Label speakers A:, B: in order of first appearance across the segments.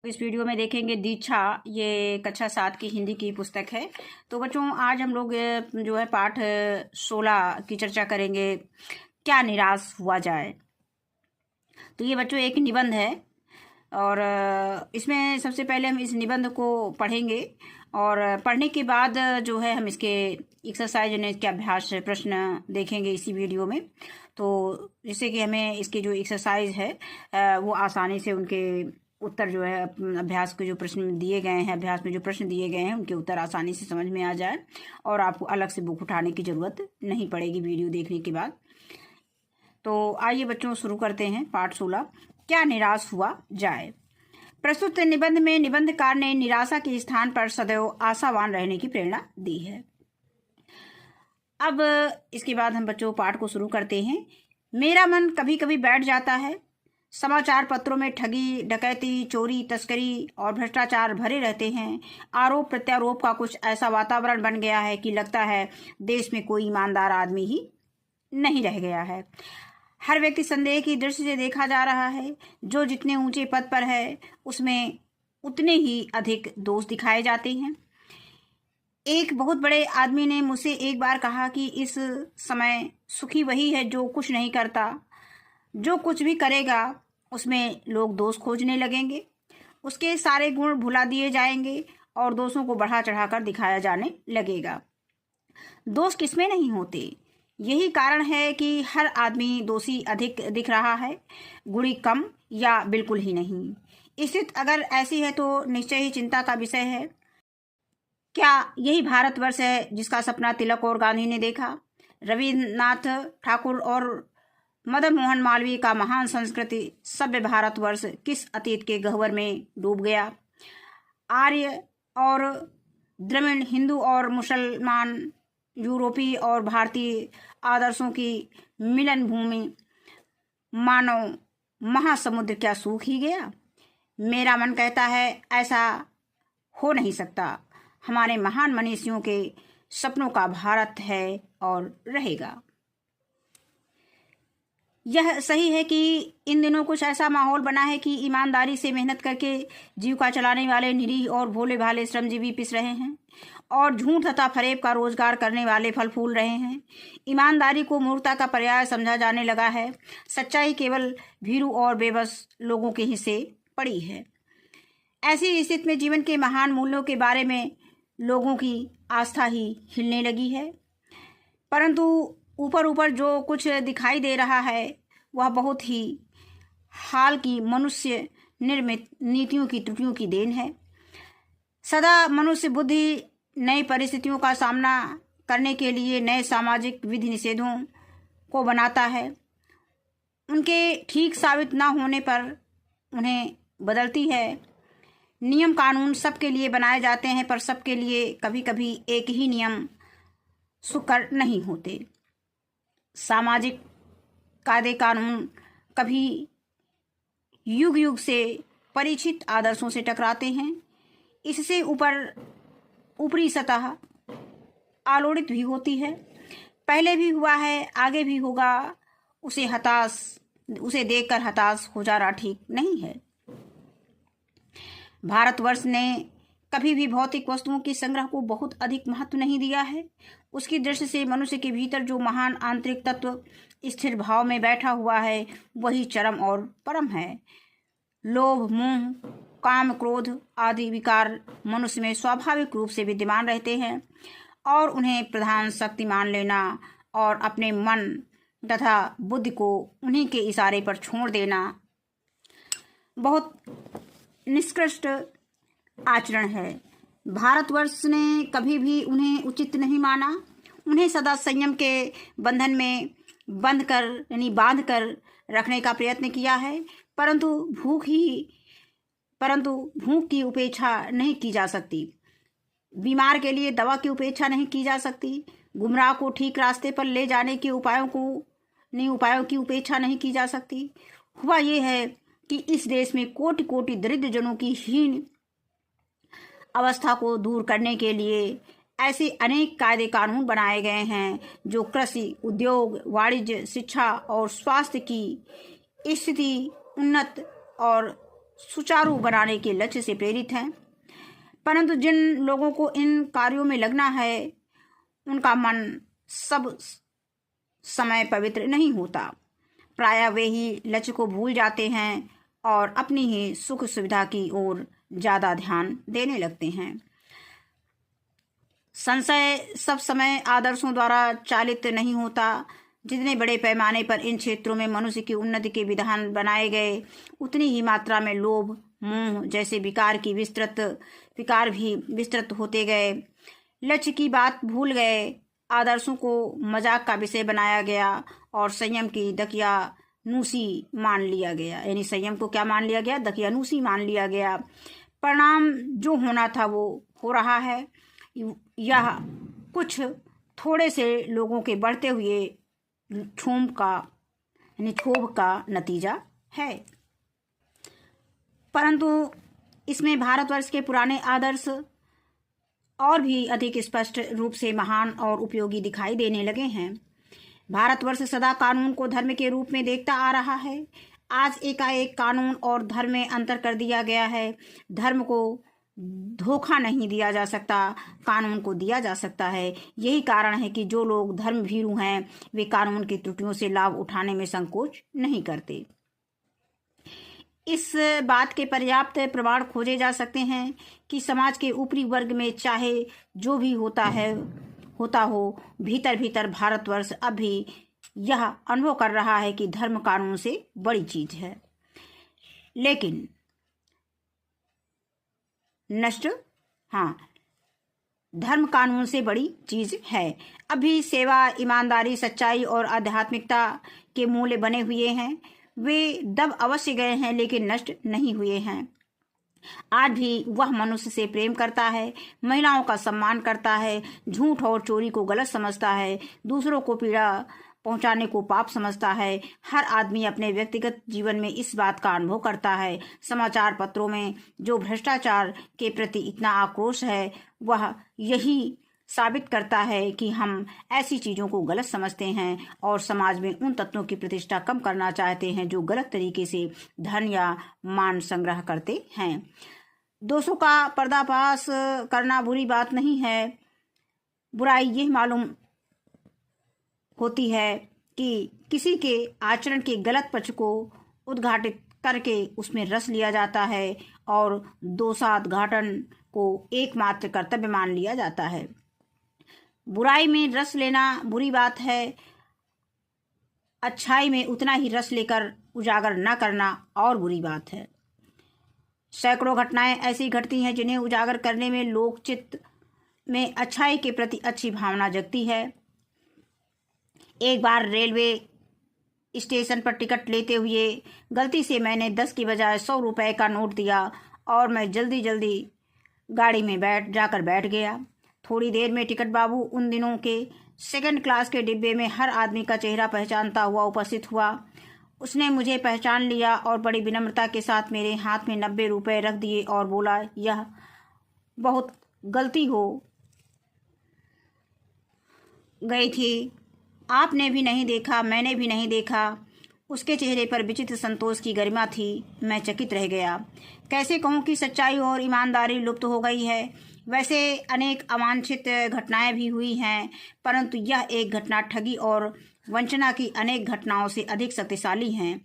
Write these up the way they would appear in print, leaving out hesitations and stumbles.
A: इस वीडियो में देखेंगे दीक्षा। ये कक्षा 7 की हिंदी की पुस्तक है। तो बच्चों, आज हम लोग जो है पाठ 16 की चर्चा करेंगे, क्या निराश हुआ जाए। तो ये बच्चों एक निबंध है और इसमें सबसे पहले हम इस निबंध को पढ़ेंगे और पढ़ने के बाद जो है हम इसके एक्सरसाइज यानी इसके अभ्यास प्रश्न देखेंगे इसी वीडियो में। तो जिससे कि हमें इसके जो एक्सरसाइज है वो आसानी से उनके उत्तर जो है अभ्यास के जो प्रश्न दिए गए हैं, अभ्यास में जो प्रश्न दिए गए हैं उनके उत्तर आसानी से समझ में आ जाए और आपको अलग से बुक उठाने की ज़रूरत नहीं पड़ेगी वीडियो देखने के बाद। तो आइए बच्चों शुरू करते हैं पाठ 16, क्या निराश हुआ जाए। प्रस्तुत निबंध में निबंधकार ने निराशा के स्थान पर सदैव आशावान रहने की प्रेरणा दी है। अब इसके बाद हम बच्चों पाठ को शुरू करते हैं। मेरा मन कभी कभी बैठ जाता है। समाचार पत्रों में ठगी, डकैती, चोरी, तस्करी और भ्रष्टाचार भरे रहते हैं। आरोप प्रत्यारोप का कुछ ऐसा वातावरण बन गया है कि लगता है देश में कोई ईमानदार आदमी ही नहीं रह गया है। हर व्यक्ति संदेह की दृष्टि से देखा जा रहा है। जो जितने ऊंचे पद पर है उसमें उतने ही अधिक दोष दिखाए जाते हैं। एक बहुत बड़े आदमी ने मुझसे एक बार कहा कि इस समय सुखी वही है जो कुछ नहीं करता। जो कुछ भी करेगा उसमें लोग दोष खोजने लगेंगे, उसके सारे गुण भुला दिए जाएंगे और दोषों को बढ़ा चढ़ाकर दिखाया जाने लगेगा। दोष किसमें नहीं होते, यही कारण है कि हर आदमी दोषी अधिक दिख रहा है, गुणी कम या बिल्कुल ही नहीं। स्थिति अगर ऐसी है तो निश्चय ही चिंता का विषय है। क्या यही भारतवर्ष है जिसका सपना तिलक और गांधी ने देखा? रविन्द्रनाथ ठाकुर और मदन मोहन मालवीय का महान संस्कृति सभ्य भारतवर्ष किस अतीत के गह्वर में डूब गया? आर्य और द्रविड़, हिंदू और मुसलमान, यूरोपीय और भारतीय आदर्शों की मिलन भूमि मानव महासमुद्र क्या सूख ही गया? मेरा मन कहता है ऐसा हो नहीं सकता। हमारे महान मनीषियों के सपनों का भारत है और रहेगा। यह सही है कि इन दिनों कुछ ऐसा माहौल बना है कि ईमानदारी से मेहनत करके जीविका चलाने वाले निरीह और भोले भाले श्रमजीवी पिस रहे हैं और झूठ तथा फरेब का रोजगार करने वाले फल फूल रहे हैं। ईमानदारी को मूर्खता का पर्याय समझा जाने लगा है। सच्चाई केवल भीरू और बेबस लोगों के हिस्से पड़ी है। ऐसी स्थिति में जीवन के महान मूल्यों के बारे में लोगों की आस्था ही हिलने लगी है। परंतु ऊपर ऊपर जो कुछ दिखाई दे रहा है वह बहुत ही हाल की मनुष्य निर्मित नीतियों की त्रुटियों की देन है। सदा मनुष्य बुद्धि नई परिस्थितियों का सामना करने के लिए नए सामाजिक विधि निषेधों को बनाता है। उनके ठीक साबित न होने पर उन्हें बदलती है। नियम कानून सबके लिए बनाए जाते हैं पर सबके लिए कभी कभी एक ही नियम सुकर नहीं होते। सामाजिक कायदे कानून कभी युग युग से परिचित आदर्शों से टकराते हैं। इससे ऊपरी सतह आलोड़ित भी होती है। पहले भी हुआ है, आगे भी होगा। उसे देखकर हताश हो जाना ठीक नहीं है। भारतवर्ष ने कभी भी भौतिक वस्तुओं के संग्रह को बहुत अधिक महत्व नहीं दिया है। उसकी दृष्टि से मनुष्य के भीतर जो महान आंतरिक तत्व स्थिर भाव में बैठा हुआ है वही चरम और परम है। लोभ, मोह, काम, क्रोध आदि विकार मनुष्य में स्वाभाविक रूप से विद्यमान रहते हैं और उन्हें प्रधान शक्ति मान लेना और अपने मन तथा बुद्धि को उन्हीं के इशारे पर छोड़ देना बहुत निष्कृष्ट आचरण है। भारतवर्ष ने कभी भी उन्हें उचित नहीं माना। उन्हें सदा संयम के बंधन में बांध कर रखने का प्रयत्न किया है। परंतु भूख की उपेक्षा नहीं की जा सकती। बीमार के लिए दवा की उपेक्षा नहीं की जा सकती। गुमराह को ठीक रास्ते पर ले जाने के उपायों की उपेक्षा नहीं की जा सकती। हुआ ये है कि इस देश में कोटि कोटि दरिद्र जनों की हीन अवस्था को दूर करने के लिए ऐसे अनेक कायदे कानून बनाए गए हैं जो कृषि, उद्योग, वाणिज्य, शिक्षा और स्वास्थ्य की स्थिति उन्नत और सुचारू बनाने के लक्ष्य से प्रेरित हैं। परंतु जिन लोगों को इन कार्यों में लगना है उनका मन सब समय पवित्र नहीं होता। प्रायः वे ही लक्ष्य को भूल जाते हैं और अपनी ही सुख सुविधा की ओर ज़्यादा ध्यान देने लगते हैं। संशय सब समय आदर्शों द्वारा चालित नहीं होता। जितने बड़े पैमाने पर इन क्षेत्रों में मनुष्य की उन्नति के विधान बनाए गए, उतनी ही मात्रा में लोभ, मोह जैसे विकार भी विस्तृत होते गए। लक्ष्य की बात भूल गए, आदर्शों को मजाक का विषय बनाया गया और संयम की दकियानूसी मान लिया गया। यानी संयम को क्या मान लिया गया? दकियानूसी मान लिया गया। परिणाम जो होना था वो हो रहा है। यह कुछ थोड़े से लोगों के बढ़ते हुए क्षोभ का नतीजा है। परंतु इसमें भारतवर्ष के पुराने आदर्श और भी अधिक स्पष्ट रूप से महान और उपयोगी दिखाई देने लगे हैं। भारतवर्ष सदा कानून को धर्म के रूप में देखता आ रहा है। आज एकाएक कानून और धर्म में अंतर कर दिया गया है। धर्म को धोखा नहीं दिया जा सकता, कानून को दिया जा सकता है। यही कारण है कि जो लोग धर्म भीरू हैं वे कानून की त्रुटियों से लाभ उठाने में संकोच नहीं करते। इस बात के पर्याप्त प्रमाण खोजे जा सकते हैं कि समाज के ऊपरी वर्ग में चाहे जो भी होता हो, भीतर भीतर भारतवर्ष अब भी यह अनुभव कर रहा है कि धर्म कानून से बड़ी चीज है। लेकिन धर्म कानून से बड़ी चीज है। अभी सेवा, ईमानदारी, सच्चाई और आध्यात्मिकता के मूल्य बने हुए हैं। वे दब अवश्य गए हैं लेकिन नष्ट नहीं हुए हैं। आज भी वह मनुष्य से प्रेम करता है, महिलाओं का सम्मान करता है, झूठ और चोरी को गलत समझता है, दूसरों को पीड़ा पहुंचाने को पाप समझता है। हर आदमी अपने व्यक्तिगत जीवन में इस बात का अनुभव करता है। समाचार पत्रों में जो भ्रष्टाचार के प्रति इतना आक्रोश है वह यही साबित करता है कि हम ऐसी चीज़ों को गलत समझते हैं और समाज में उन तत्वों की प्रतिष्ठा कम करना चाहते हैं जो गलत तरीके से धन या मान संग्रह करते हैं। दोषों का पर्दाफाश करना बुरी बात नहीं है। बुराई यह मालूम होती है कि किसी के आचरण के गलत पक्ष को उद्घाटित करके उसमें रस लिया जाता है और दोषाद्घाटन को एकमात्र कर्तव्य मान लिया जाता है। बुराई में रस लेना बुरी बात है, अच्छाई में उतना ही रस लेकर उजागर न करना और बुरी बात है। सैकड़ों घटनाएं ऐसी घटती हैं जिन्हें उजागर करने में लोक चित्त में अच्छाई के प्रति अच्छी भावना जगती है। एक बार रेलवे स्टेशन पर टिकट लेते हुए गलती से मैंने 10 की बजाय 100 रुपए का नोट दिया और मैं जल्दी गाड़ी में बैठ गया। थोड़ी देर में टिकट बाबू उन दिनों के सेकंड क्लास के डिब्बे में हर आदमी का चेहरा पहचानता हुआ उपस्थित हुआ। उसने मुझे पहचान लिया और बड़ी विनम्रता के साथ मेरे हाथ में 90 रुपए रख दिए और बोला, यह बहुत गलती हो गई थी, आपने भी नहीं देखा, मैंने भी नहीं देखा। उसके चेहरे पर विचित्र संतोष की गरिमा थी। मैं चकित रह गया। कैसे कहूँ कि सच्चाई और ईमानदारी लुप्त हो गई है। वैसे अनेक अवांछित घटनाएं भी हुई हैं, परंतु यह एक घटना ठगी और वंचना की अनेक घटनाओं से अधिक शक्तिशाली है।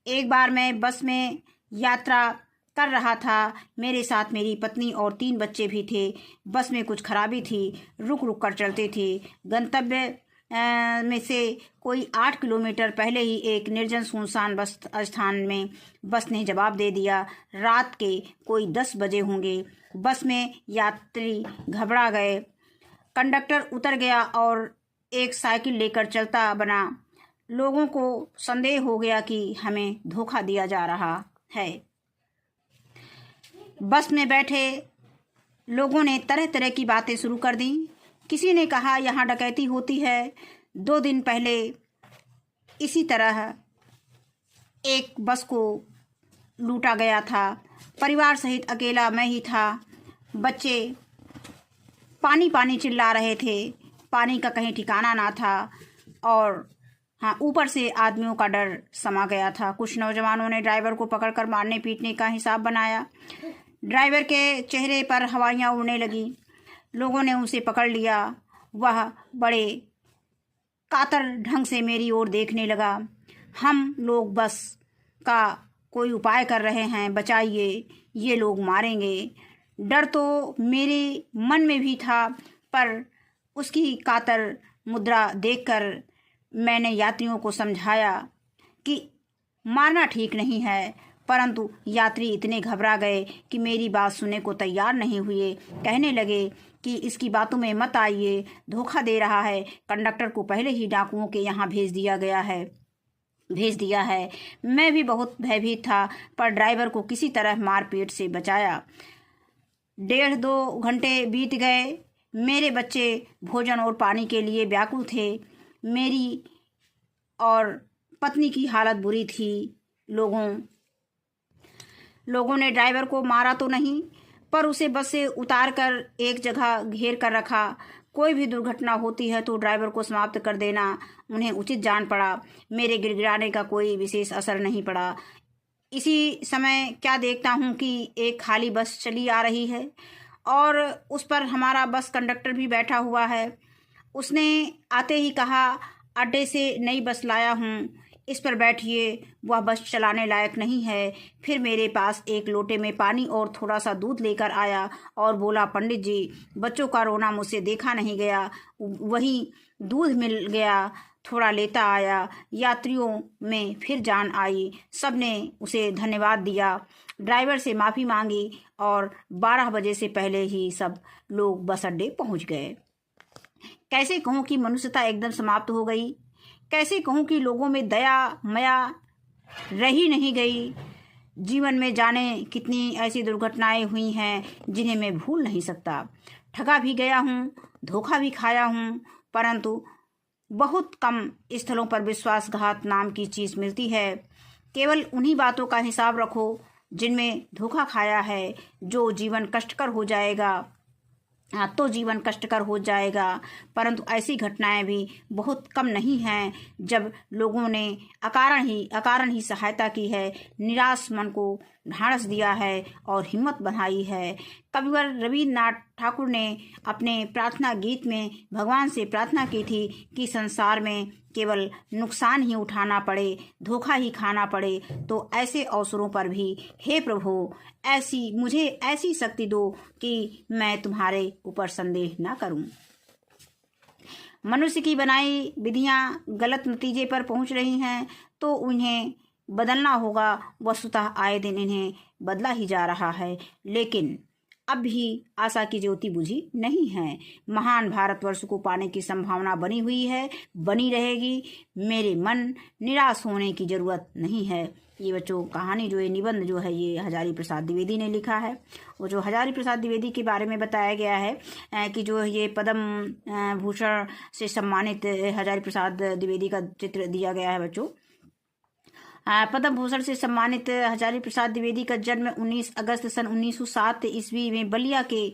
A: एक बार मैं बस में यात्रा कर रहा था। मेरे साथ मेरी पत्नी और 3 बच्चे भी थे। बस में कुछ खराबी थी, रुक कर चलते थे। गंतव्य में से कोई 8 किलोमीटर पहले ही एक निर्जन सुनसान बस स्थान में बस ने जवाब दे दिया। रात के कोई 10 बजे होंगे। बस में यात्री घबरा गए। कंडक्टर उतर गया और एक साइकिल लेकर चलता बना। लोगों को संदेह हो गया कि हमें धोखा दिया जा रहा है। बस में बैठे लोगों ने तरह तरह की बातें शुरू कर दी। किसी ने कहा यहाँ डकैती होती है। 2 दिन पहले इसी तरह एक बस को लूटा गया था। परिवार सहित अकेला मैं ही था। बच्चे पानी पानी चिल्ला रहे थे। पानी का कहीं ठिकाना ना था और हाँ, ऊपर से आदमियों का डर समा गया था। कुछ नौजवानों ने ड्राइवर को पकड़कर मारने पीटने का हिसाब बनाया। ड्राइवर के चेहरे पर हवाइयाँ उड़ने लगी। लोगों ने उसे पकड़ लिया। वह बड़े कातर ढंग से मेरी ओर देखने लगा। हम लोग बस का कोई उपाय कर रहे हैं, बचाइए, ये लोग मारेंगे। डर तो मेरे मन में भी था, पर उसकी कातर मुद्रा देखकर मैंने यात्रियों को समझाया कि मारना ठीक नहीं है, परंतु यात्री इतने घबरा गए कि मेरी बात सुनने को तैयार नहीं हुए। कहने लगे कि इसकी बातों में मत आइए, धोखा दे रहा है। कंडक्टर को पहले ही डाकुओं के यहाँ भेज दिया है। मैं भी बहुत भयभीत था, पर ड्राइवर को किसी तरह मारपीट से बचाया। 1.5-2 घंटे बीत गए। मेरे बच्चे भोजन और पानी के लिए व्याकुल थे। मेरी और पत्नी की हालत बुरी थी। लोगों ने ड्राइवर को मारा तो नहीं, पर उसे बस से उतार कर एक जगह घेर कर रखा। कोई भी दुर्घटना होती है तो ड्राइवर को समाप्त कर देना उन्हें उचित जान पड़ा। मेरे गिड़गिड़ाने का कोई विशेष असर नहीं पड़ा। इसी समय क्या देखता हूँ कि एक खाली बस चली आ रही है और उस पर हमारा बस कंडक्टर भी बैठा हुआ है। उसने आते ही कहा, अड्डे से नई बस लाया हूँ, इस पर बैठिए, वह बस चलाने लायक नहीं है। फिर मेरे पास एक लोटे में पानी और थोड़ा सा दूध लेकर आया और बोला, पंडित जी, बच्चों का रोना मुझसे देखा नहीं गया, वही दूध मिल गया, थोड़ा लेता आया। यात्रियों में फिर जान आई। सब ने उसे धन्यवाद दिया, ड्राइवर से माफ़ी मांगी और 12 बजे से पहले ही सब लोग बस अड्डे पहुँच गए। कैसे कहूँ कि मनुष्यता एकदम समाप्त हो गई। कैसे कहूँ कि लोगों में दया माया रही नहीं गई। जीवन में जाने कितनी ऐसी दुर्घटनाएं हुई हैं जिन्हें मैं भूल नहीं सकता। ठगा भी गया हूँ, धोखा भी खाया हूँ, परंतु बहुत कम स्थलों पर विश्वासघात नाम की चीज़ मिलती है। केवल उन्हीं बातों का हिसाब रखो जिनमें धोखा खाया है। जो जीवन कष्टकर हो जाएगा तो जीवन कष्टकर हो जाएगा, परंतु ऐसी घटनाएं भी बहुत कम नहीं हैं जब लोगों ने अकारण ही सहायता की है, निराश मन को ढाढ़स दिया है और हिम्मत बढ़ाई है। कविवर रविन्द्रनाथ ठाकुर ने अपने प्रार्थना गीत में भगवान से प्रार्थना की थी कि संसार में केवल नुकसान ही उठाना पड़े, धोखा ही खाना पड़े, तो ऐसे अवसरों पर भी हे प्रभु मुझे ऐसी शक्ति दो कि मैं तुम्हारे ऊपर संदेह न करूं। मनुष्य की बनाई विधियां गलत नतीजे पर पहुंच रही हैं तो उन्हें बदलना होगा। वस्तुतः आए दिन इन्हें बदला ही जा रहा है, लेकिन अब भी आशा की ज्योति बुझी नहीं है। महान भारतवर्ष को पाने की संभावना बनी हुई है, बनी रहेगी। मेरे मन निराश होने की जरूरत नहीं है। ये बच्चों कहानी जो है, निबंध जो है, ये हजारी प्रसाद द्विवेदी ने लिखा है। वो जो हजारी प्रसाद द्विवेदी के बारे में बताया गया है कि जो ये पद्म भूषण से सम्मानित हजारी प्रसाद द्विवेदी का चित्र दिया गया है। बच्चों, पद्म भूषण से सम्मानित हजारी प्रसाद द्विवेदी का जन्म 19 अगस्त सन 1907 ईस्वी में बलिया के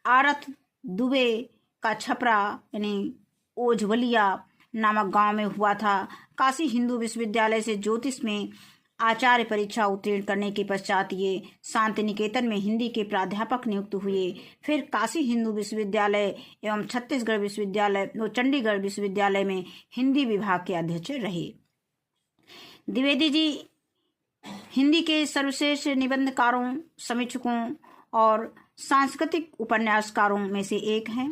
A: आरत दुबे का छपरा यानी ओझवलिया नामक गांव में हुआ था। काशी हिंदू विश्वविद्यालय से ज्योतिष में आचार्य परीक्षा उत्तीर्ण करने के पश्चात ये शांति निकेतन में हिंदी के प्राध्यापक नियुक्त हुए। फिर काशी हिंदू विश्वविद्यालय एवं छत्तीसगढ़ विश्वविद्यालय और चंडीगढ़ विश्वविद्यालय में हिंदी विभाग के अध्यक्ष रहे। द्विवेदी जी हिंदी के सर्वश्रेष्ठ निबंधकारों, समीक्षकों और सांस्कृतिक उपन्यासकारों में से एक हैं।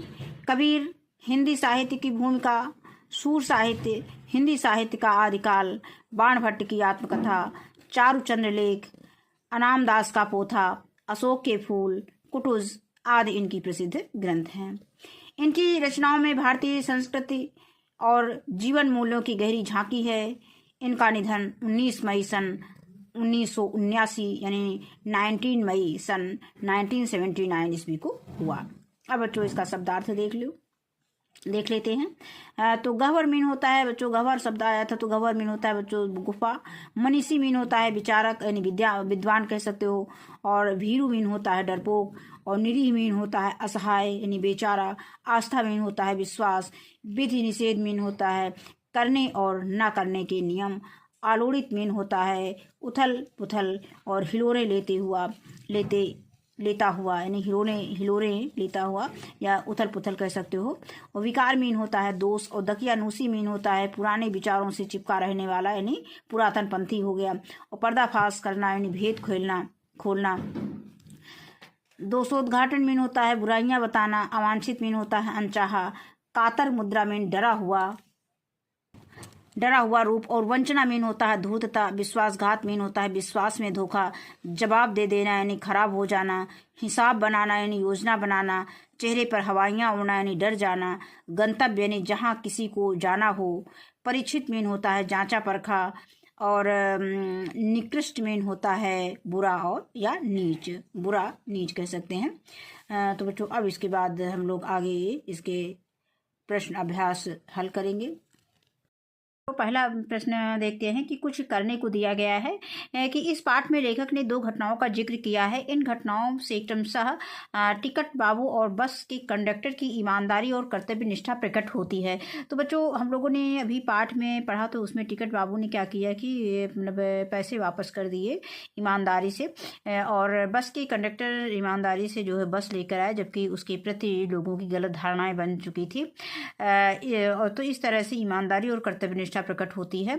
A: कबीर हिंदी साहित्य की भूमिका, सूर साहित्य, हिंदी साहित्य का आदिकाल, बाणभट्ट की आत्मकथा, चारुचंद्र लेख, अनाम दास का पोथा, अशोक के फूल, कुटुज आदि इनकी प्रसिद्ध ग्रंथ हैं। इनकी रचनाओं में भारतीय संस्कृति और जीवन मूल्यों की गहरी झांकी है। इनका निधन 19 मई सन 1979 यानी 19 मई सन 1979 ईस्वी को हुआ। अब बच्चों इसका शब्दार्थ देख लेते हैं। तो गह्वर मीन होता है बच्चों, गह्वर शब्द आया था तो गह्वर मीन होता है बच्चों गुफा। मनीषी मीन होता है विचारक यानी विद्वान कह सकते हो। और भीरू मीन होता है डरपोक। और निरीह मीन होता है असहाय यानी बेचारा। आस्था मीन होता है विश्वास। विधि निषेध मीन होता है करने और न करने के नियम। आलोड़ित मीन होता है उथल पुथल और हिलोरे लेता हुआ, यानी हिलोरे लेता हुआ या उथल पुथल कह सकते हो। और विकार मीन होता है दोष। और दकियानूसी मीन होता है पुराने विचारों से चिपका रहने वाला, यानी पुरातन पंथी हो गया। और पर्दाफाश करना यानी भेद खोलना। दोषोद्घाटन मीन होता है बुराइयां बताना। अवांछित मीन होता है अनचाहा। कातर मुद्रा मीन डरा हुआ रूप। और वंचना मीन होता है धूर्तता। विश्वासघात मीन होता है विश्वास में धोखा। जवाब दे देना यानी खराब हो जाना। हिसाब बनाना यानी योजना बनाना। चेहरे पर हवाइयां उड़ना यानी डर जाना। गंतव्य यानी जहां किसी को जाना हो। परीक्षित मीन होता है जांचा परखा। और निकृष्ट मीन होता है बुरा और या नीच, बुरा नीच कह सकते हैं। तो बच्चों अब इसके बाद हम लोग आगे इसके प्रश्न अभ्यास हल करेंगे। तो पहला प्रश्न देखते हैं कि कुछ करने को दिया गया है कि इस पाठ में लेखक ने 2 घटनाओं का जिक्र किया है। इन घटनाओं से क्रमशः टिकट बाबू और बस के कंडक्टर की ईमानदारी और कर्तव्य निष्ठा प्रकट होती है। तो बच्चों हम लोगों ने अभी पाठ में पढ़ा, तो उसमें टिकट बाबू ने क्या किया कि मतलब पैसे वापस कर दिए ईमानदारी से, और बस के कंडक्टर ईमानदारी से जो है बस लेकर आए, जबकि उसके प्रति लोगों की गलत धारणाएं बन चुकी थी। और तो इस तरह से ईमानदारी और कर्तव्य प्रकट होती है।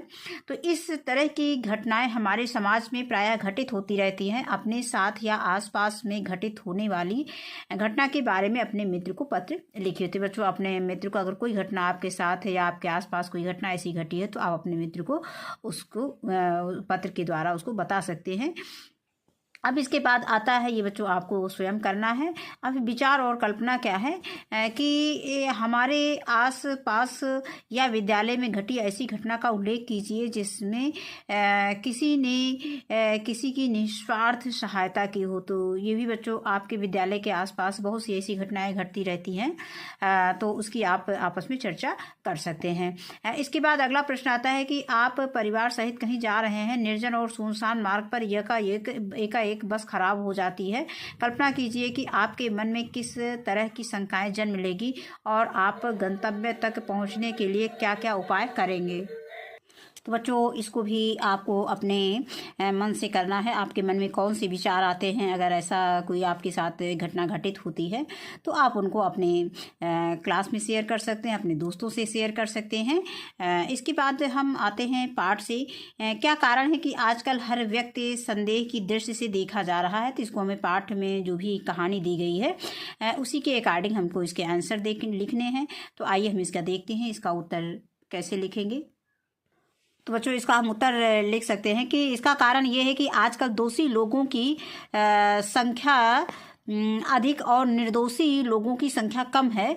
A: तो इस तरह की घटनाएं हमारे समाज में प्रायः घटित होती रहती हैं। अपने साथ या आसपास में घटित होने वाली घटना के बारे में अपने मित्र को पत्र लिखिए। तो बच्चों अपने मित्र को, अगर कोई घटना आपके साथ है या आपके आसपास कोई घटना ऐसी घटी है, तो आप अपने मित्र को उसको पत्र के द्वारा उसको बता सकते हैं। अब इसके बाद आता है, ये बच्चों आपको स्वयं करना है। अब विचार और कल्पना क्या है कि हमारे आस पास या विद्यालय में घटी ऐसी घटना का उल्लेख कीजिए जिसमें किसी ने किसी की निस्वार्थ सहायता की हो। तो ये भी बच्चों आपके विद्यालय के आसपास बहुत सी ऐसी घटनाएं घटती रहती हैं, तो उसकी आप आपस में चर्चा कर सकते हैं। इसके बाद अगला प्रश्न आता है कि आप परिवार सहित कहीं जा रहे हैं। निर्जन और सुनसान मार्ग पर एकाएक बस खराब हो जाती है। कल्पना कीजिए कि आपके मन में किस तरह की शंकाएं जन्म लेगी और आप गंतव्य तक पहुंचने के लिए क्या क्या उपाय करेंगे। तो बच्चों इसको भी आपको अपने मन से करना है। आपके मन में कौन से विचार आते हैं, अगर ऐसा कोई आपके साथ घटना घटित होती है तो आप उनको अपने क्लास में शेयर कर सकते हैं, अपने दोस्तों से शेयर कर सकते हैं। इसके बाद हम आते हैं पाठ से। क्या कारण है कि आजकल हर व्यक्ति संदेह की दृष्टि से देखा जा रहा है। तो इसको हमें पाठ में जो भी कहानी दी गई है उसी के अकॉर्डिंग हमको इसके आंसर लिखने हैं। तो आइए हम इसका देखते हैं, इसका उत्तर कैसे लिखेंगे। तो बच्चों इसका हम उत्तर लिख सकते हैं कि इसका कारण ये है कि आजकल दोषी लोगों की संख्या अधिक और निर्दोषी लोगों की संख्या कम है,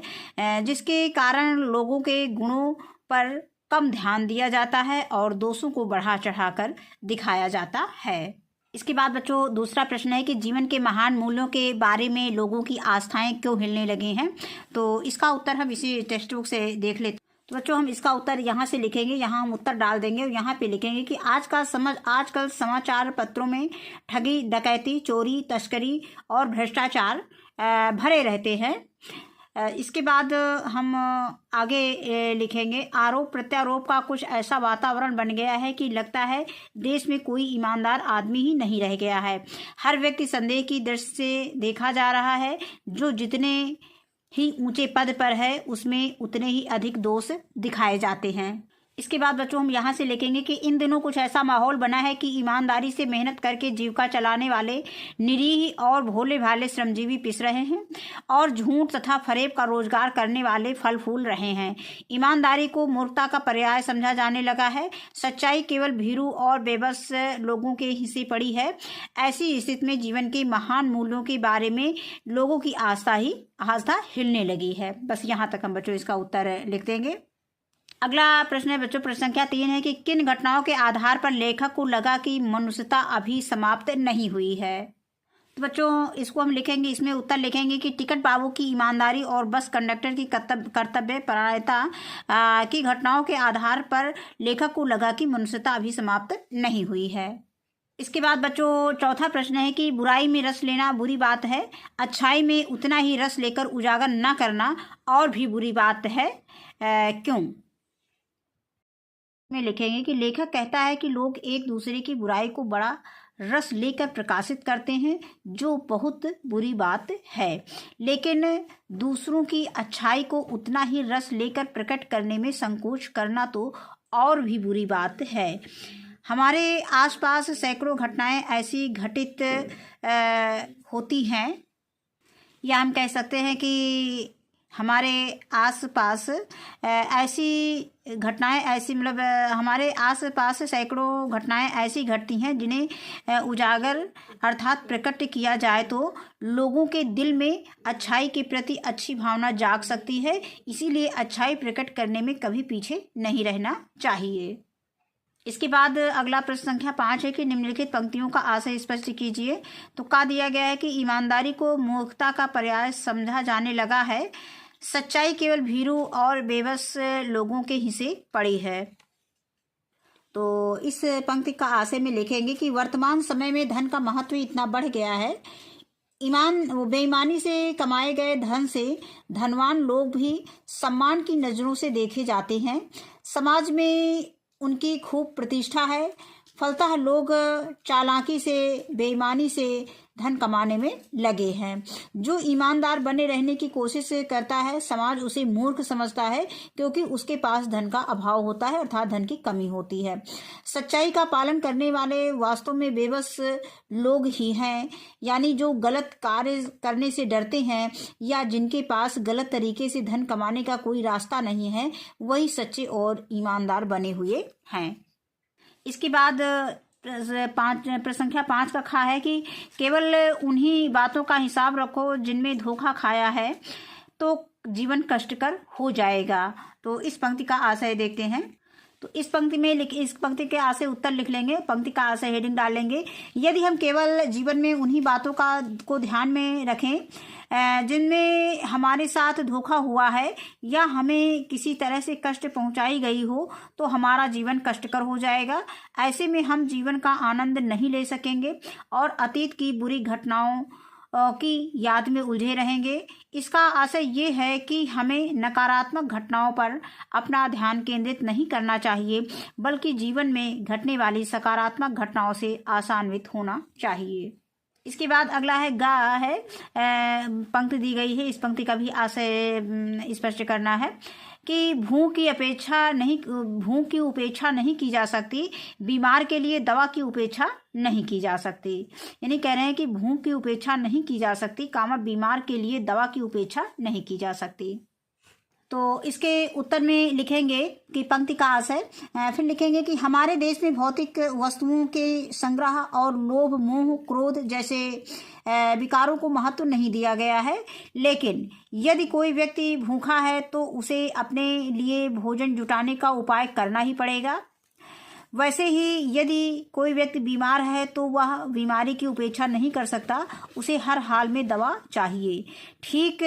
A: जिसके कारण लोगों के गुणों पर कम ध्यान दिया जाता है और दोषों को बढ़ा चढ़ाकर दिखाया जाता है। इसके बाद बच्चों दूसरा प्रश्न है कि जीवन के महान मूल्यों के बारे में लोगों की आस्थाएं क्यों हिलने लगी हैं। तो इसका उत्तर हम इसी टेक्स्ट बुक से देख लेते हैं। तो बच्चों हम इसका उत्तर यहाँ से लिखेंगे, यहाँ हम उत्तर डाल देंगे और यहाँ पे लिखेंगे कि आजकल समाचार पत्रों में ठगी, डकैती, चोरी, तस्करी और भ्रष्टाचार भरे रहते हैं। इसके बाद हम आगे लिखेंगे, आरोप प्रत्यारोप का कुछ ऐसा वातावरण बन गया है कि लगता है देश में कोई ईमानदार आदमी ही नहीं रह गया है। हर व्यक्ति संदेह की दृष्टि से देखा जा रहा है। जो जितने ही ऊंचे पद पर है उसमें उतने ही अधिक दोष दिखाए जाते हैं। इसके बाद बच्चों हम यहाँ से लिखेंगे कि इन दिनों कुछ ऐसा माहौल बना है कि ईमानदारी से मेहनत करके जीविका चलाने वाले निरीह और भोले भाले श्रमजीवी पिस रहे हैं और झूठ तथा फरेब का रोजगार करने वाले फल फूल रहे हैं। ईमानदारी को मूर्खता का पर्याय समझा जाने लगा है। सच्चाई केवल भीरू और बेबस लोगों के हिस्से पड़ी है। ऐसी स्थिति में जीवन के महान मूल्यों के बारे में लोगों की आस्था हिलने लगी है। बस यहाँ तक हम बच्चों इसका उत्तर लिख देंगे। अगला प्रश्न है बच्चों, प्रश्न संख्या 3 है कि किन घटनाओं के आधार पर लेखक को लगा कि मनुष्यता अभी समाप्त नहीं हुई है। तो बच्चों इसको हम लिखेंगे, इसमें उत्तर लिखेंगे कि टिकट बाबू की ईमानदारी और बस कंडक्टर की कर्तव्य परायणता की घटनाओं के आधार पर लेखक को लगा कि मनुष्यता अभी समाप्त नहीं हुई है। इसके बाद बच्चों चौथा प्रश्न है कि बुराई में रस लेना बुरी बात है, अच्छाई में उतना ही रस लेकर उजागर न करना और भी बुरी बात है, क्यों। में लिखेंगे कि लेखक कहता है कि लोग एक दूसरे की बुराई को बड़ा रस लेकर प्रकाशित करते हैं, जो बहुत बुरी बात है, लेकिन दूसरों की अच्छाई को उतना ही रस लेकर प्रकट करने में संकोच करना तो और भी बुरी बात है। हमारे आसपास सैकड़ों घटनाएं ऐसी घटित होती हैं, या हम कह सकते हैं कि हमारे आसपास ऐसी घटनाएं ऐसी मतलब हमारे आसपास सैकड़ों घटनाएं ऐसी घटती हैं जिन्हें उजागर अर्थात प्रकट किया जाए तो लोगों के दिल में अच्छाई के प्रति अच्छी भावना जाग सकती है। इसीलिए अच्छाई प्रकट करने में कभी पीछे नहीं रहना चाहिए। इसके बाद अगला प्रश्न संख्या 5 है कि निम्नलिखित पंक्तियों का आशय स्पष्ट कीजिए। तो कहा दिया गया है कि ईमानदारी को मूर्खता का पर्याय समझा जाने लगा है, सच्चाई केवल भीरू और बेबस लोगों के हिस्से पड़ी है। तो इस पंक्ति का आशय में लिखेंगे कि वर्तमान समय में धन का महत्व इतना बढ़ गया है, बेईमानी से कमाए गए धन से धनवान लोग भी सम्मान की नजरों से देखे जाते हैं। समाज में उनकी खूब प्रतिष्ठा है। फलतः लोग चालाकी से, बेईमानी से धन कमाने में लगे हैं। जो ईमानदार बने रहने की कोशिश करता है, समाज उसे मूर्ख समझता है, क्योंकि उसके पास धन का अभाव होता है, अर्थात धन की कमी होती है। सच्चाई का पालन करने वाले वास्तव में बेबस लोग ही हैं, यानी जो गलत कार्य करने से डरते हैं या जिनके पास गलत तरीके से धन कमाने का कोई रास्ता नहीं है, वही सच्चे और ईमानदार बने हुए हैं। इसके बाद प्रश्न संख्या 5 का खा है कि केवल उन्हीं बातों का हिसाब रखो जिनमें धोखा खाया है, तो जीवन कष्टकर हो जाएगा। तो इस पंक्ति का आशय देखते हैं। तो इस पंक्ति के आशय उत्तर लिख लेंगे, पंक्ति का आशय हेडिंग डाल लेंगे। यदि हम केवल जीवन में उन्हीं बातों को ध्यान में रखें जिनमें हमारे साथ धोखा हुआ है या हमें किसी तरह से कष्ट पहुंचाई गई हो, तो हमारा जीवन कष्टकर हो जाएगा। ऐसे में हम जीवन का आनंद नहीं ले सकेंगे और अतीत की बुरी घटनाओं की याद में उलझे रहेंगे। इसका आशय ये है कि हमें नकारात्मक घटनाओं पर अपना ध्यान केंद्रित नहीं करना चाहिए, बल्कि जीवन में घटने वाली सकारात्मक घटनाओं से आशान्वित होना चाहिए। इसके बाद अगला है गा है, पंक्ति दी गई है। इस पंक्ति का भी आशय स्पष्ट करना है कि भूख की उपेक्षा नहीं की जा सकती, बीमार के लिए दवा की उपेक्षा नहीं की जा सकती। यानी कह रहे हैं कि भूख की उपेक्षा नहीं की जा सकती, बीमार के लिए दवा की उपेक्षा नहीं की जा सकती। तो इसके उत्तर में लिखेंगे कि पंक्ति का आशय, फिर लिखेंगे कि हमारे देश में भौतिक वस्तुओं के संग्रह और लोभ, मोह, क्रोध जैसे विकारों को महत्व नहीं दिया गया है, लेकिन यदि कोई व्यक्ति भूखा है तो उसे अपने लिए भोजन जुटाने का उपाय करना ही पड़ेगा। वैसे ही यदि कोई व्यक्ति बीमार है तो वह बीमारी की उपेक्षा नहीं कर सकता, उसे हर हाल में दवा चाहिए। ठीक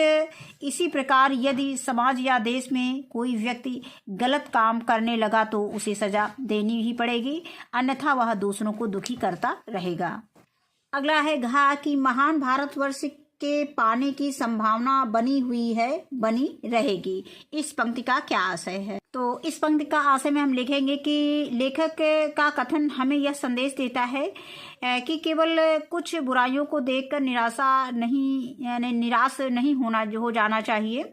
A: इसी प्रकार यदि समाज या देश में कोई व्यक्ति गलत काम करने लगा तो उसे सजा देनी ही पड़ेगी, अन्यथा वह दूसरों को दुखी करता रहेगा। अगला है घा कि महान भारतवर्ष के पाने की संभावना बनी हुई है, बनी रहेगी। इस पंक्ति का क्या आशय है? तो इस पंक्ति का आशय में हम लिखेंगे कि लेखक का कथन हमें यह संदेश देता है कि केवल कुछ बुराइयों को देखकर निराश नहीं हो जाना चाहिए।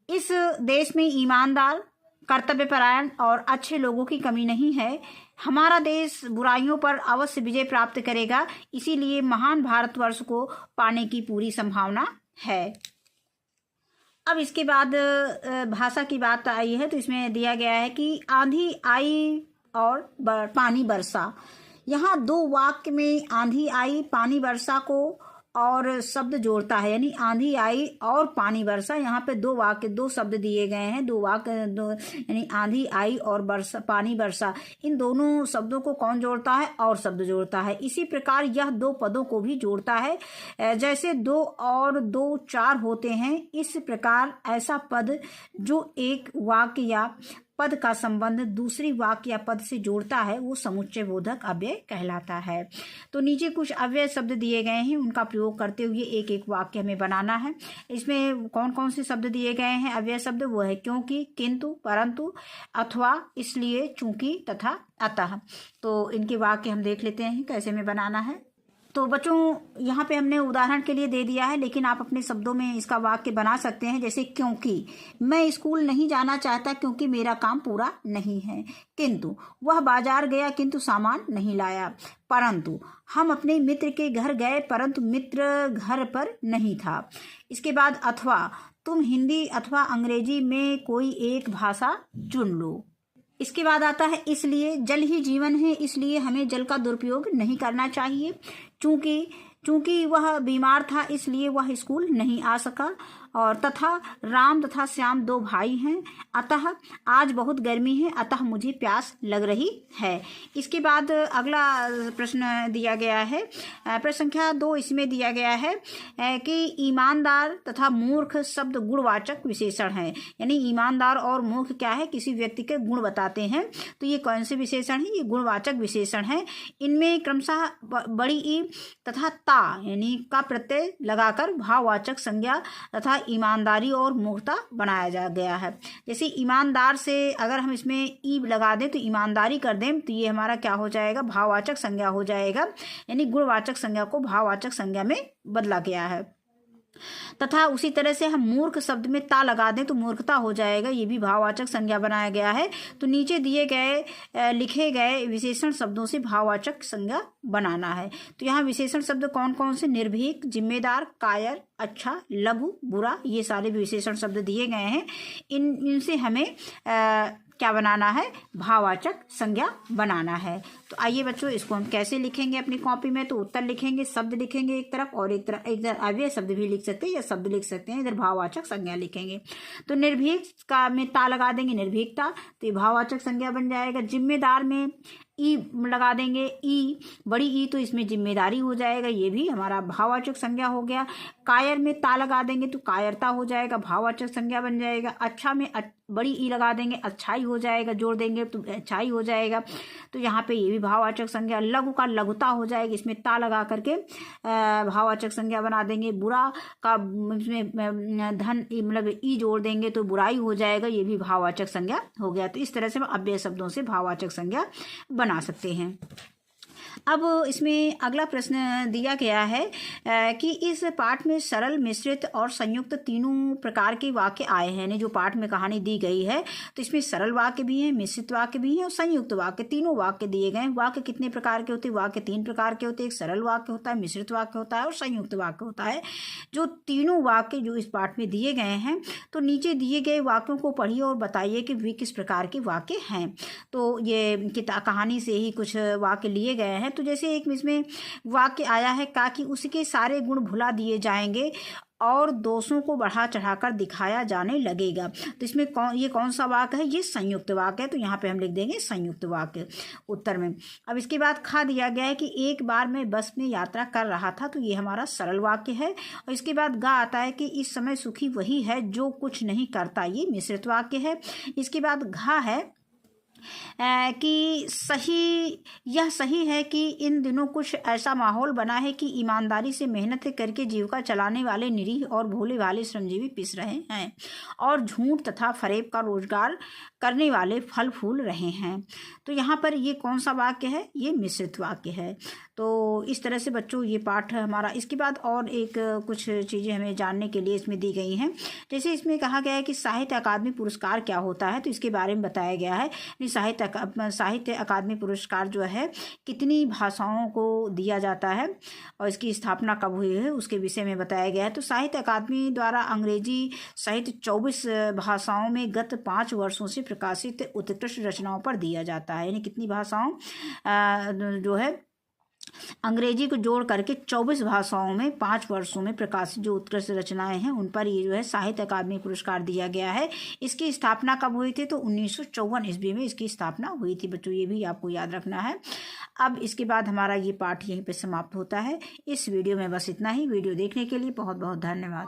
A: इस देश में ईमानदार, कर्तव्यपरायण और अच्छे लोगों की कमी नहीं है। हमारा देश बुराइयों पर अवश्य विजय प्राप्त करेगा, इसीलिए महान भारतवर्ष को पाने की पूरी संभावना है। अब इसके बाद भाषा की बात आई है, तो इसमें दिया गया है कि आंधी आई और पानी बरसा। यहाँ दो वाक्य में आंधी आई, पानी बरसा को और शब्द जोड़ता है, यानी आंधी आई और पानी बरसा। यहाँ पे दो शब्द दिए गए हैं, यानी आंधी आई और पानी बरसा। इन दोनों शब्दों को कौन जोड़ता है? और शब्द जोड़ता है। इसी प्रकार यह दो पदों को भी जोड़ता है। जैसे 2 और 2 4 होते हैं, इस प्रकार ऐसा पद जो एक वाक्य या पद का संबंध दूसरी वाक्य या पद से जोड़ता है वो समुच्चय बोधक अव्यय कहलाता है। तो नीचे कुछ अव्यय शब्द दिए गए हैं, उनका प्रयोग करते हुए एक एक वाक्य हमें बनाना है। इसमें कौन कौन से शब्द दिए गए हैं अव्यय शब्द? वो है क्योंकि, किंतु, परंतु, अथवा, इसलिए, चूंकि तथा अतः। तो इनके वाक्य हम देख लेते हैं कैसे हमें बनाना है। तो बच्चों यहाँ पे हमने उदाहरण के लिए दे दिया है, लेकिन आप अपने शब्दों में इसका वाक्य बना सकते हैं। जैसे क्योंकि मैं स्कूल नहीं जाना चाहता क्योंकि मेरा काम पूरा नहीं है। किंतु वह बाजार गया किंतु सामान नहीं लाया। परंतु हम अपने मित्र के घर गए परंतु मित्र घर पर नहीं था। इसके बाद अथवा तुम हिंदी अथवा अंग्रेजी में कोई एक भाषा चुन लो। इसके बाद आता है इसलिए जल ही जीवन है इसलिए हमें जल का दुरुपयोग नहीं करना चाहिए। चूंकि वह बीमार था इसलिए वह स्कूल नहीं आ सका। और तथा राम तथा श्याम दो भाई हैं। अतः आज बहुत गर्मी है अतः मुझे प्यास लग रही है। इसके बाद अगला प्रश्न दिया गया है, प्रश्न संख्या 2 इसमें दिया गया है कि ईमानदार तथा मूर्ख शब्द गुणवाचक विशेषण है। यानी ईमानदार और मूर्ख क्या है? किसी व्यक्ति के गुण बताते हैं। तो ये कौन से विशेषण है? ये गुणवाचक विशेषण है। इनमें क्रमशः बड़ी ई तथा ता यानी का प्रत्यय लगाकर भाववाचक संज्ञा तथा ईमानदारी और मूर्खता बनाया जा गया है। जैसे ईमानदार से अगर हम इसमें ई लगा दें तो ईमानदारी कर दें तो ये हमारा क्या हो जाएगा? भाववाचक संज्ञा हो जाएगा। यानी गुणवाचक संज्ञा को भाववाचक संज्ञा में बदला गया है। तथा उसी तरह से हम मूर्ख शब्द में ता लगा दें तो मूर्खता हो जाएगा, ये भी भाववाचक संज्ञा बनाया गया है। तो नीचे दिए गए लिखे गए विशेषण शब्दों से भाववाचक संज्ञा बनाना है। तो यहाँ विशेषण शब्द कौन कौन से? निर्भीक, जिम्मेदार, कायर, अच्छा, लघु, बुरा, ये सारे विशेषण शब्द दिए गए हैं। इनसे हमें क्या बनाना है? भाववाचक संज्ञा बनाना है। तो आइए बच्चों इसको हम कैसे लिखेंगे अपनी कॉपी में? तो उत्तर लिखेंगे, शब्द लिखेंगे एक तरफ और एक तरफ इधर अव्यय शब्द भी लिख सकते हैं या शब्द लिख सकते हैं, इधर भाववाचक संज्ञा लिखेंगे। तो निर्भीक का में ता लगा देंगे, निर्भीकता, तो ये भाववाचक संज्ञा बन जाएगा। जिम्मेदार में ई लगा देंगे, ई बड़ी ई, तो इसमें जिम्मेदारी हो जाएगा, ये भी हमारा भाववाचक संज्ञा हो गया। कायर में ता लगा देंगे तो कायरता हो जाएगा, भाववाचक संज्ञा बन जाएगा। अच्छा में बड़ी ई लगा देंगे, अच्छाई हो जाएगा, जोड़ देंगे तो अच्छाई हो जाएगा। तो यहाँ पे ये भी भाववाचक संज्ञा। लघु का लघुता हो जाएगी, इसमें ता लगा करके भाववाचक संज्ञा बना देंगे। बुरा का इसमें धन मतलब ई जोड़ देंगे तो बुराई हो जाएगा, ये भी भाववाचक संज्ञा हो गया। तो इस तरह से हम अव्यय शब्दों से भाववाचक संज्ञा बना सकते हैं। अब इसमें अगला प्रश्न दिया गया है कि इस पाठ में सरल, मिश्रित और संयुक्त तीनों प्रकार के वाक्य आए हैं। यानी जो पाठ में कहानी दी गई है तो इसमें सरल वाक्य भी हैं, मिश्रित वाक्य भी हैं और संयुक्त वाक्य, तीनों वाक्य दिए गए हैं। वाक्य कितने प्रकार के होते हैं? वाक्य 3 प्रकार के होते हैं। एक सरल वाक्य होता है, मिश्रित वाक्य होता है और संयुक्त वाक्य होता है। जो तीनों वाक्य जो इस पाठ में दिए गए हैं, तो नीचे दिए गए वाक्यों को पढ़िए और बताइए कि वे किस प्रकार के वाक्य हैं। तो ये कहानी से ही कुछ वाक्य लिए गए हैं। तो जैसे एक इसमें वाक्य आया है का कि उसके सारे गुण भुला दिए जाएंगे और दोषों को बढ़ा चढ़ाकर दिखाया जाने लगेगा। तो इसमें ये कौन सा वाक्य है? ये संयुक्त वाक्य है। तो यहाँ पे हम लिख देंगे संयुक्त वाक्य उत्तर में। अब इसके बाद खा दिया गया है कि एक बार मैं बस में यात्रा कर रहा था, तो ये हमारा सरल वाक्य है। और इसके बाद गा आता है कि इस समय सुखी वही है जो कुछ नहीं करता, ये मिश्रित वाक्य है। इसके बाद घा है कि यह सही है कि इन दिनों कुछ ऐसा माहौल बना है कि ईमानदारी से मेहनत करके जीविका चलाने वाले निरीह और भोले भाले श्रमजीवी पिस रहे हैं और झूठ तथा फरेब का रोजगार करने वाले फल फूल रहे हैं। तो यहाँ पर ये कौन सा वाक्य है? ये मिश्रित वाक्य है। तो इस तरह से बच्चों ये पाठ हमारा। इसके बाद और एक कुछ चीज़ें हमें जानने के लिए इसमें दी गई हैं। जैसे इसमें कहा गया है कि साहित्य अकादमी पुरस्कार क्या होता है, तो इसके बारे में बताया गया है। साहित्य अकादमी पुरस्कार जो है कितनी भाषाओं को दिया जाता है और इसकी स्थापना कब हुई है उसके विषय में बताया गया है। तो साहित्य अकादमी द्वारा अंग्रेजी सहित 24 भाषाओं में गत 5 वर्षों से प्रकाशित उत्कृष्ट रचनाओं पर दिया जाता है। यानी कितनी भाषाओं जो है अंग्रेजी को जोड़ करके 24 भाषाओं में 5 वर्षों में प्रकाशित जो उत्कृष्ट रचनाएं हैं उन पर ये जो है साहित्य अकादमी पुरस्कार दिया गया है। इसकी स्थापना कब हुई थी? तो 1954 ईस्वी में इसकी स्थापना हुई थी। बच्चों ये भी आपको याद रखना है। अब इसके बाद हमारा ये पाठ यहीं पे समाप्त होता है। इस वीडियो में बस इतना ही। वीडियो देखने के लिए बहुत बहुत धन्यवाद।